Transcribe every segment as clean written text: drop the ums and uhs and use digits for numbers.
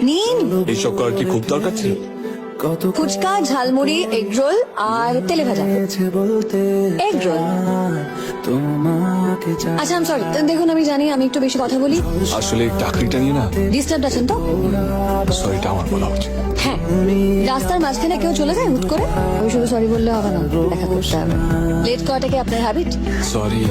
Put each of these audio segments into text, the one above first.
নিন। এইসব করার কি খুব দরকার ছিল? ফুচকা, ঝালমুড়ি, এগ রোল আর তেলে ভাজা। Egg roll. আচ্ছা আম সরি, দেখুন আমি জানি আমি একটু বেশি কথা বলি। আসলে এই চাকরিটা নিয়ে না ডিস্টার্ব আছেন তো? সরিটা আমার বলা উচিত। হ্যাঁ, রাস্তার মাঝখানে কেউ চলে যায় হুট করে, আমি শুধু সরি বললে হবে না, দেখা করতে হবে। লেট করাটা কি আপনার হ্যাবিট? সরি,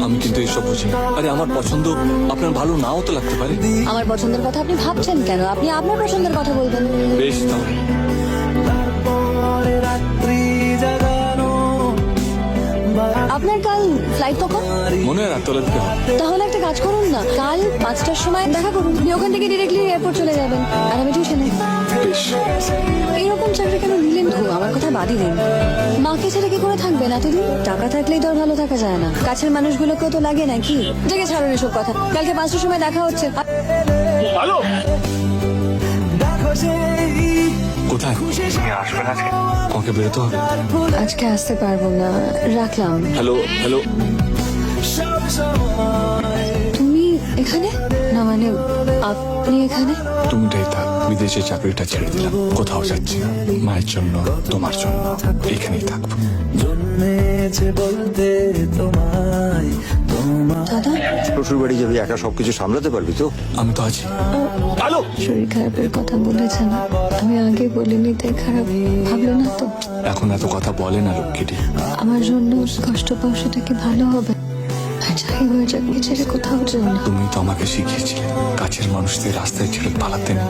আমি কিন্তু এইসব বুঝি না। আরে আমার পছন্দ আপনার ভালো নাও তো লাগতে পারে। আমার পছন্দের কথা আপনি ভাবছেন কেন? আপনি আপনার পছন্দের কথা বলবেন। বেশ তাহলে। আপনার কাল ফ্লাইট কখন? মনে হয় রাততলা দিকে হবে। তাহলে একটা কাজ করুন না, কাল 5টার সময় দেখা করুন। আপনি ওখান থেকে ডিরেক্টলি এয়ারপোর্ট চলে যাবেন আর আমি টিউশনে। বেশ। এইরকম চাকরি কেন নিলেন তো? আমার কথা বাদই দিন। মাকে ছেড়ে কি করে থাকবেন এতদিন? টাকা থাকলেই তো আর ভালো থাকা যায় না। কাছের মানুষগুলোকেও তো লাগে নাকি? জেগে ছাড়ুন এসব কথা। কালকে 5টার সময় দেখা হচ্ছে। হ্যালো, কোথায়? আমাকে বেরোতে হবে। আজকে আসতে পারবো না, রাখলাম। হ্যালো হ্যালো, তুমি এখানে? না মানে আপনি এখানে? তুমিটাই থাক। বিদেশে চাকরিটা ছেড়ে দিলাম, কোথাও যাচ্ছি না। মায়ের জন্য, তোমার জন্য এখানেই থাকবো। দাদা, শ্বশুর বাড়ি যাবি, একা সবকিছু সামলাতে পারবি তো? আমি তো আছি। হ্যালো, শরীর খারাপের কথা বলেছেন, আমি আগে বলিনি তাই খারাপ ভাবলো না তো? এখন এত কথা বলে না লক্ষ্মীটি। আমার জন্য কষ্ট পাও সেটা কি ভালো হবে? আর যাই হয়ে যাক, ছেড়ে কোথাও যেও না। তুমি তো আমাকে শিখিয়েছিলে কাছের মানুষদের রাস্তায় ছেড়ে পালাতে নেই।